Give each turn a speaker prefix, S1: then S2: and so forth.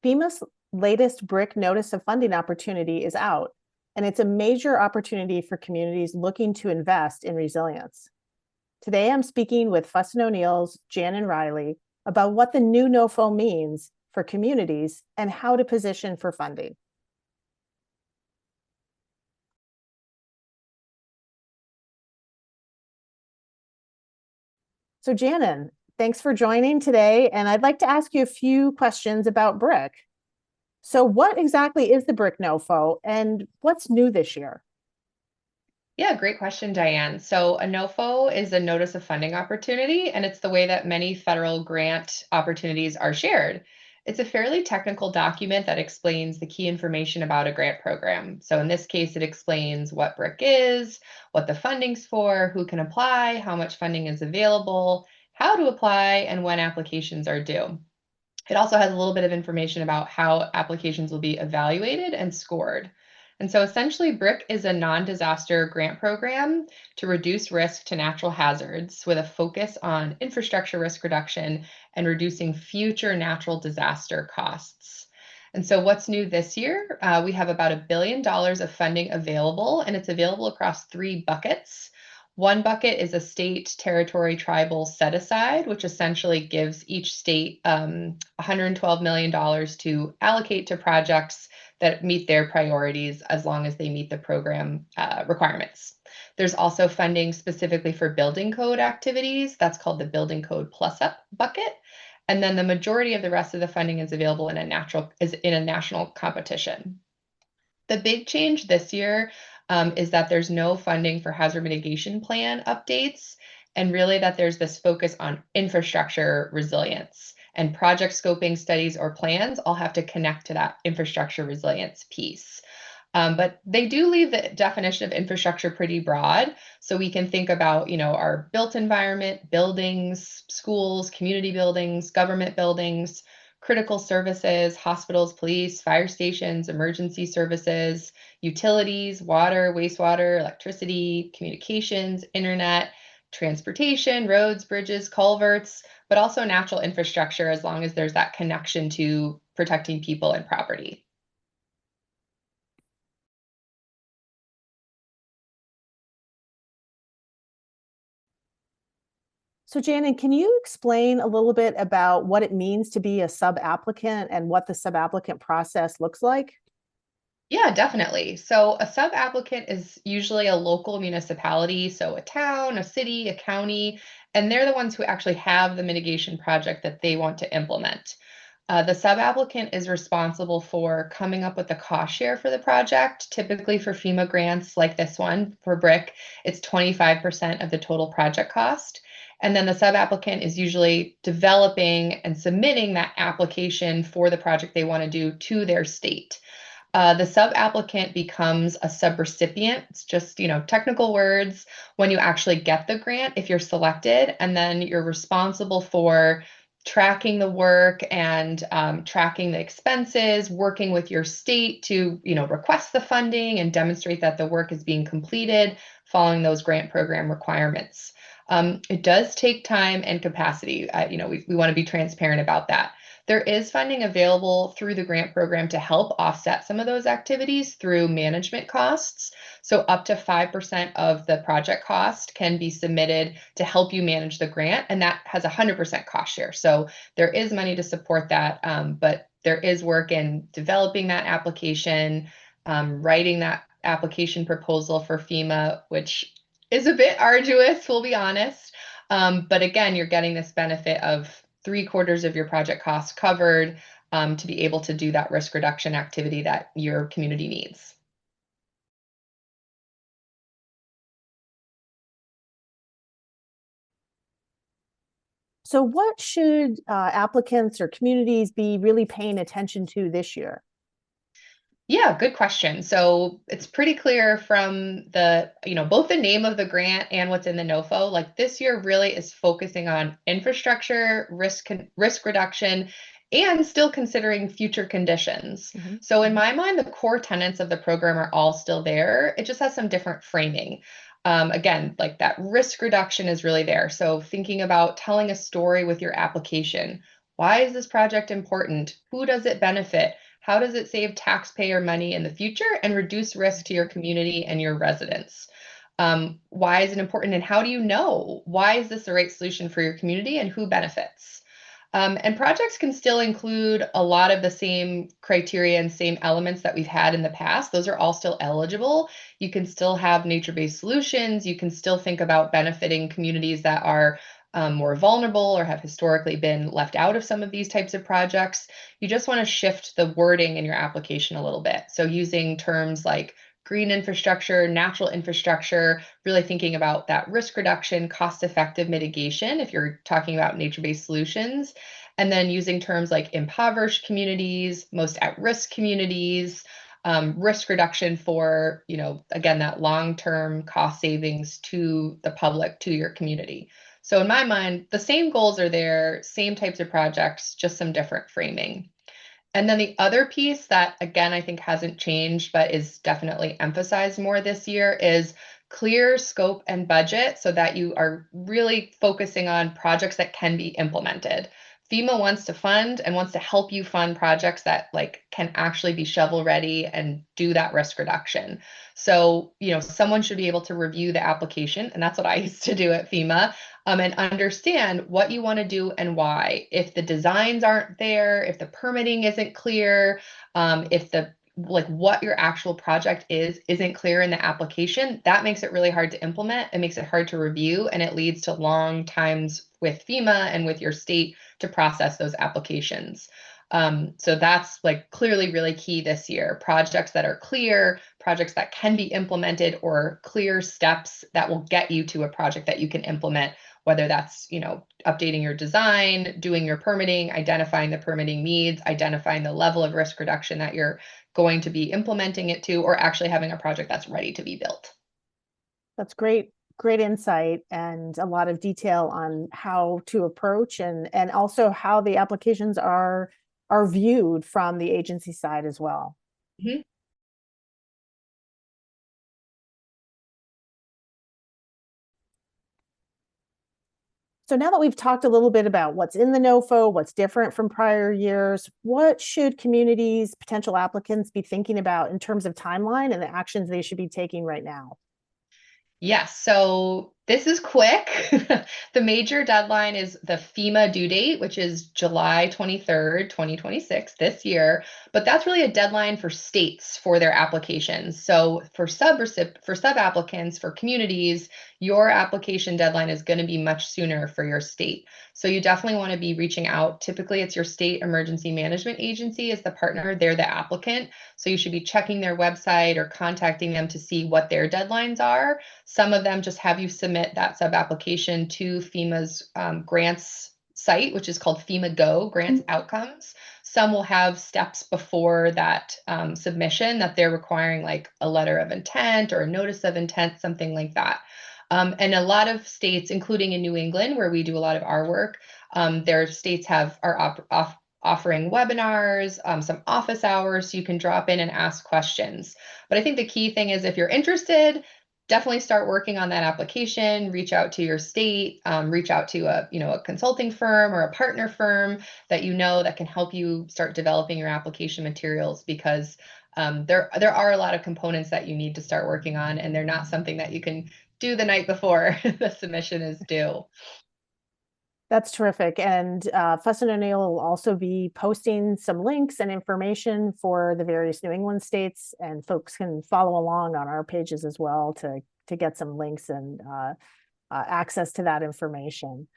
S1: FEMA's latest BRIC Notice of Funding opportunity is out, and it's a major opportunity for communities looking to invest in resilience. Today, I'm speaking with Fuss & O'Neill's Janan and Reilly about what the new NOFO means for communities and how to position for funding. So Janan, thanks for joining today, and I'd like to ask you a few questions about BRIC. So what exactly is the BRIC NOFO and what's new this year?
S2: Yeah, great question, Diane. So a NOFO is a notice of funding opportunity, and it's the way that many federal grant opportunities are shared. It's a fairly technical document that explains the key information about a grant program. So in this case, it explains what BRIC is, what the funding's for, who can apply, how much funding is available, how to apply, and when applications are due. It also has a little bit of information about how applications will be evaluated and scored. And so essentially, BRIC is a non-disaster grant program to reduce risk to natural hazards with a focus on infrastructure risk reduction and reducing future natural disaster costs. And so what's new this year? We have about $1 billion of funding available, and it's available across 3 buckets. One bucket is a state, territory, tribal set aside, which essentially gives each state $112 million to allocate to projects that meet their priorities as long as they meet the program requirements. There's also funding specifically for building code activities. That's called the Building Code Plus Up bucket. And then the majority of the rest of the funding is available in a national competition. The big change this year is that there's no funding for hazard mitigation plan updates, and really that there's this focus on infrastructure resilience. And project scoping studies or plans all have to connect to that infrastructure resilience piece. But they do leave the definition of infrastructure pretty broad. So we can think about, our built environment, buildings, schools, community buildings, government buildings, critical services, hospitals, police, fire stations, emergency services, utilities, water, wastewater, electricity, communications, internet, transportation, roads, bridges, culverts, but also natural infrastructure as long as there's that connection to protecting people and property.
S1: So Janan, can you explain a little bit about what it means to be a sub-applicant and what the sub-applicant process looks like?
S2: Yeah, definitely. So a sub-applicant is usually a local municipality, so a town, a city, a county, and they're the ones who actually have the mitigation project that they want to implement. The sub-applicant is responsible for coming up with the cost share for the project. Typically for FEMA grants like this one for BRIC, it's 25% of the total project cost. And then the sub-applicant is usually developing and submitting that application for the project they want to do to their state. The sub-applicant becomes a subrecipient. It's just, technical words when you actually get the grant if you're selected, and then you're responsible for tracking the work and tracking the expenses, working with your state to, request the funding and demonstrate that the work is being completed following those grant program requirements. It does take time and capacity. We want to be transparent about that. There is funding available through the grant program to help offset some of those activities through management costs. So up to 5% of the project cost can be submitted to help you manage the grant, and that has 100% cost share. So there is money to support that, but there is work in developing that application, writing that application proposal for FEMA, which is a bit arduous, we'll be honest. But again, you're getting this benefit of 3/4 of your project costs covered to be able to do that risk reduction activity that your community needs.
S1: So what should applicants or communities be really paying attention to this year?
S2: Yeah, good question. So it's pretty clear from both the name of the grant and what's in the NOFO, like this year really is focusing on infrastructure, risk reduction, and still considering future conditions.
S1: Mm-hmm.
S2: So in my mind, the core tenets of the program are all still there. It just has some different framing. Again, like that risk reduction is really there. So thinking about telling a story with your application. Why is this project important? Who does it benefit? How does it save taxpayer money in the future and reduce risk to your community and your residents? Why is it important, and how do you know? Why is this the right solution for your community, and who benefits? And projects can still include a lot of the same criteria and same elements that we've had in the past. Those are all still eligible. You can still have nature-based solutions. You can still think about benefiting communities that are more vulnerable or have historically been left out of some of these types of projects. You just want to shift the wording in your application a little bit. So using terms like green infrastructure, natural infrastructure, really thinking about that risk reduction, cost-effective mitigation if you're talking about nature-based solutions, and then using terms like impoverished communities, most at-risk communities, risk reduction for, again, that long-term cost savings to the public, to your community. So in my mind, the same goals are there, same types of projects, just some different framing. And then the other piece that, again, I think hasn't changed, but is definitely emphasized more this year is clear scope and budget so that you are really focusing on projects that can be implemented. FEMA wants to fund and wants to help you fund projects that can actually be shovel ready and do that risk reduction. So, someone should be able to review the application, and that's what I used to do at FEMA, and understand what you want to do and why. If the designs aren't there, if the permitting isn't clear, if the what your actual project isn't clear in the application, that makes it really hard to implement. It makes it hard to review, and it leads to long times with FEMA and with your state to process those applications. So that's clearly really key this year. Projects that are clear, projects that can be implemented, or clear steps that will get you to a project that you can implement, whether that's, updating your design, doing your permitting, identifying the permitting needs, identifying the level of risk reduction that you're going to be implementing it to, or actually having a project that's ready to be built.
S1: That's great insight, and a lot of detail on how to approach and also how the applications are viewed from the agency side as well.
S2: Mm-hmm.
S1: So now that we've talked a little bit about what's in the NOFO, what's different from prior years, what should communities, potential applicants be thinking about in terms of timeline and the actions they should be taking right now?
S2: Yes, so this is quick. The major deadline is the FEMA due date, which is July 23rd, 2026, this year. But that's really a deadline for states for their applications. So for sub applicants, for communities, your application deadline is going to be much sooner for your state. So you definitely want to be reaching out. Typically, it's your state emergency management agency as the partner. They're the applicant. So you should be checking their website or contacting them to see what their deadlines are. Some of them just have you submit that sub-application to FEMA's grants site, which is called FEMA Go, Grants Outcomes. Some will have steps before that submission that they're requiring, like a letter of intent or a notice of intent, something like that. And a lot of states, including in New England, where we do a lot of our work, their states are offering webinars, some office hours, so you can drop in and ask questions. But I think the key thing is, if you're interested, definitely start working on that application. Reach out to your state, reach out to a consulting firm or a partner firm that that can help you start developing your application materials, because there are a lot of components that you need to start working on, and they're not something that you can do the night before the submission is due.
S1: That's terrific. And Fuss and O'Neill will also be posting some links and information for the various New England states, and folks can follow along on our pages as well to get some links and access to that information.